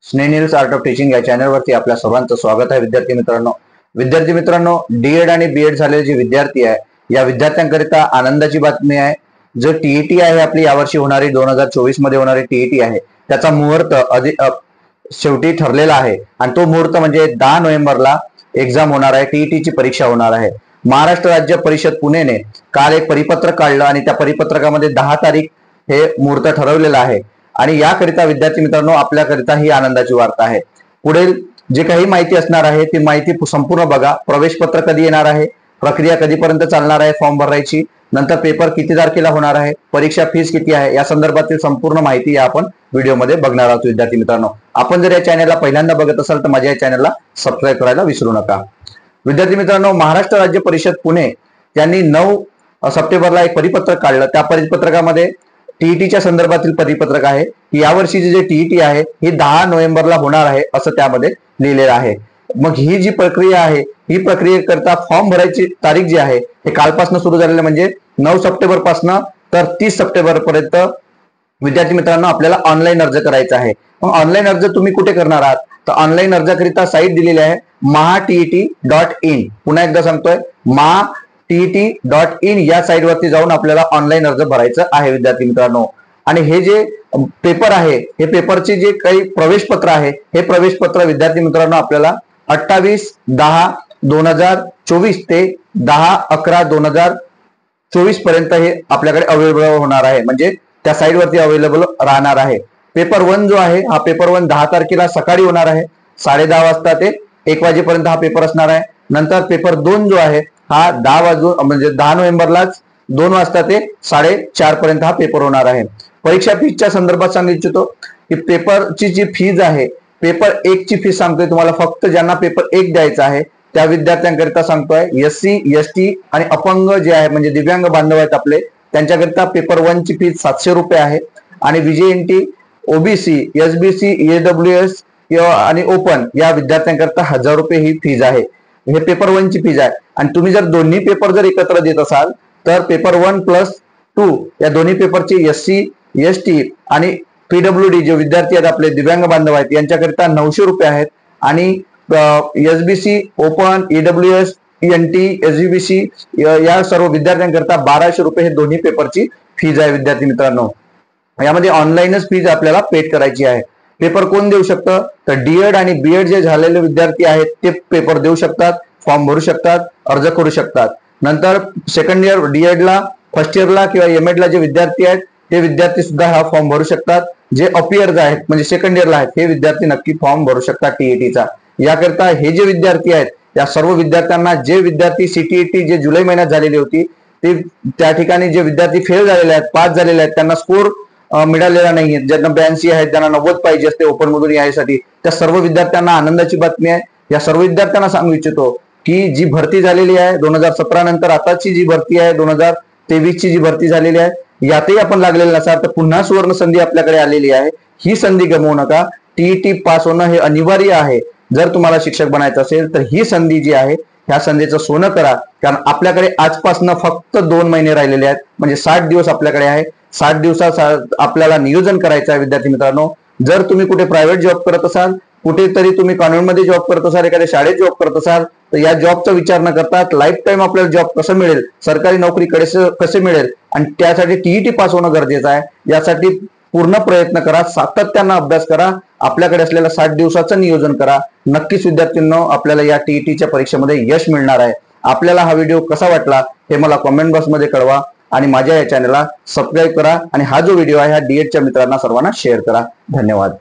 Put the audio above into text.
स्नेहिल्स art of teaching या चॅनलवरती आपल्या सर्वांचं स्वागत आहे. विद्यार्थी मित्रांनो, डीएड आणि बीएड झालेले जे विद्यार्थी आहे या विद्यार्थ्यांकरिता आनंदाची बातमी आहे. जो टीईटी आहे आपली यावर्षी होणारी 2024 मध्ये होणारी टीईटी आहे त्याचा मुहूर्त शेवटी ठरलेला आहे आणि तो मुहूर्त म्हणजे 10 नोव्हेंबरला एक्झाम होणार आहे. टीईटीची परीक्षा होणार आहे. महाराष्ट्र राज्य परिषद पुणेने काल एक परिपत्रक काढलं आणि त्या परिपत्रकामध्ये 10 तारीख हे मुहूर्त ठरवलेलं आहे आणि याकरिता विद्यार्थी मित्रांनो आपल्याकरिता ही आनंदाची वार्ता आहे. पुढील जे काही माहिती असणार आहे ती माहिती संपूर्ण बघा. प्रवेश पत्र कधी येणार आहे, प्रक्रिया कधीपर्यंत चालणार आहे फॉर्म भरायची, नंतर पेपर किती तारखेला होणार आहे, परीक्षा फीस किती आहे, या संदर्भातील संपूर्ण माहिती या आपण व्हिडिओमध्ये बघणार आहोत. विद्यार्थी मित्रांनो, आपण जर या चॅनलला पहिल्यांदा बघत असाल तर माझ्या या चॅनलला सबस्क्राईब करायला विसरू नका. विद्यार्थी मित्रांनो, महाराष्ट्र राज्य परिषद पुणे यांनी 9 सप्टेंबरला एक परिपत्रक काढलं. त्या परिपत्रकामध्ये टीईटीच्या संदर्भातील परिपत्रक आहे की यावर्षीची जे टीईटी आहे ही 10 नोव्हेंबरला होणार आहे असं त्यामध्ये लिहिलेलं आहे. मग ही जी प्रक्रिया आहे ही प्रक्रियेकरता फॉर्म भरायची तारीख जी आहे हे कालपासून सुरू झालेलं म्हणजे 9 सप्टेंबर पासून तर 30 सप्टेंबर पर्यंत विद्यार्थी मित्रांनो आपल्याला ऑनलाईन अर्ज करायचा आहे. मग ऑनलाईन अर्ज तुम्ही कुठे करणार आहात तर ऑनलाईन अर्जाकरिता साईट दिलेली आहे maha.tet.in. पुन्हा एकदा सांगतोय maha.tet.in या साईट वरती जाऊन आपल्याला ऑनलाईन अर्ज भरायचा आहे विद्यार्थी मित्रांनो. आणि हे जे पेपर आहे हे पेपरचे जे काही प्रवेश पत्र आहे हे प्रवेश पत्र विद्यार्थी मित्रांनो आपल्याला 28/10/2024 ते 10/11/2024 पर्यंत हे आपल्याकडे अवेलेबल होणार आहे. म्हणजे त्या साईट वरती अवेलेबल राहणार आहे. पेपर 1 जो आहे हा पेपर 1 10 तारखेला सकाळी होणार आहे. 10:30 वाजता ते 1 वाजेपर्यंत हा पेपर असणार आहे. नंतर पेपर 2 जो आहे हा 10 वाजून म्हणजे 10 नोव्हेंबरलाच 2 वाजता ते 4:30 पर्यंत हा पेपर होणार आहे. परीक्षा फीसच्या संदर्भात सांगू इच्छितो की पेपरची जी फीज आहे पेपर 1 ची फीस सांगतोय तुम्हाला. फक्त ज्यांना पेपर 1 द्यायचा आहे त्या विद्यार्थ्यांकरिता सांगतोय. SC ST आणि अपंग जे आहे म्हणजे दिव्यांग बांधव आहेत आपले त्यांच्याकरिता पेपर 1 ची फीस 700 रुपये आहे. आणि VJNT OBC SBC AWS आणि ओपन या विद्यार्थ्यांकरिता 1000 रुपये ही फीज आहे. हे पेपर 1 ची फीज आहे. आणि तुम्ही जर दोन्ही पेपर जर एकत्र देत असाल तर पेपर 1+2 या दोन्ही पेपरची SC ST आणि PWD जे विद्यार्थी आहेत आपले दिव्यांग बांधव आहेत यांच्याकरिता 900 रुपये आहेत. आणि SBC open AWS NT SBC या सर्व विद्यार्थ्यांकरिता 1200 रुपये हे दोन्ही पेपरची फीज आहे. विद्यार्थी मित्रांनो, यामध्ये ऑनलाईनच फीज आपल्याला पेड करायची आहे. पेपर कोण देऊ शकतं तर डीएड आणि बीएड जे झालेले विद्यार्थी आहेत ते पेपर देऊ शकतात, फॉर्म भरू शकतात, अर्ज करू शकतात. नंतर सेकंड इयर डीएडला, फर्स्ट इयरला किंवा एमएडला जे विद्यार्थी आहेत ते विद्यार्थी सुद्धा हा फॉर्म भरू शकतात. जे अपियर्स आहेत म्हणजे सेकंड इयरला आहेत हे विद्यार्थी नक्की फॉर्म भरू शकतात टीईटीचा. याकरता हे जे विद्यार्थी आहेत या सर्व विद्यार्थ्यांना जे विद्यार्थी सीटीईटी जे जुलै महिन्यात झालेली होती ते त्या ठिकाणी जे विद्यार्थी फेल झालेले आहेत, पास झालेले आहेत, त्यांना स्कोर मिळालेला नाहीये, ज्यांना 82 आहेत, ज्यांना 90 पाहिजे असते ओपन मधून यासाठी, त्या सर्व विद्यार्थ्यांना आनंदाची बातमी आहे. या सर्व विद्यार्थ्यांना सांगू इच्छितो की जी भरती झालेली आहे 2017 नंतर आताची जी भरती आहे 2023 ची जी भरती झालेली आहे यातही आपण लागलेले नसाल तर पुन्हा सुवर्ण संधी आपल्याकडे आलेली आहे. ही संधी गमवू नका. टीईटी पास होणं हे अनिवार्य आहे. जर तुम्हाला शिक्षक बनायचं असेल तर ही संधी जी आहे ह्या संधीचं सोनं करा. कारण आपल्याकडे आजपासून फक्त 2 महिने राहिलेले आहेत म्हणजे 60 दिवस आपल्याकडे आहे. 60 दिवसात आपल्याला नियोजन करायचं आहे. विद्यार्थी मित्रांनो, जर तुम्ही कुठे प्रायव्हेट जॉब करत असाल, कुठेतरी तुम्ही कॉन्व्हेंटमध्ये जॉब करत असाल, एखाद्या शाळेत जॉब करत असाल तर या जॉबचा विचार न करता लाईफ टाईम आपल्याला जॉब कसं मिळेल, सरकारी नोकरी कसे मिळेल आणि त्यासाठी टीईटी पास होणं गरजेचं आहे. यासाठी पूर्ण प्रयत्न करा, सातत्यानं अभ्यास करा, आपल्याकडे असलेल्या 60 दिवसाचं नियोजन करा. नक्कीच विद्यार्थ्यांनो आपल्याला या टीईटीच्या परीक्षेमध्ये यश मिळणार आहे. आपल्याला हा व्हिडिओ कसा वाटला हे मला कॉमेंट बॉक्समध्ये कळवा आणि माझ्या या चॅनलला सबस्क्राईब करा आणि हा जो व्हिडिओ आहे हा डीएडच्या मित्रांना सर्वांना शेअर करा. धन्यवाद.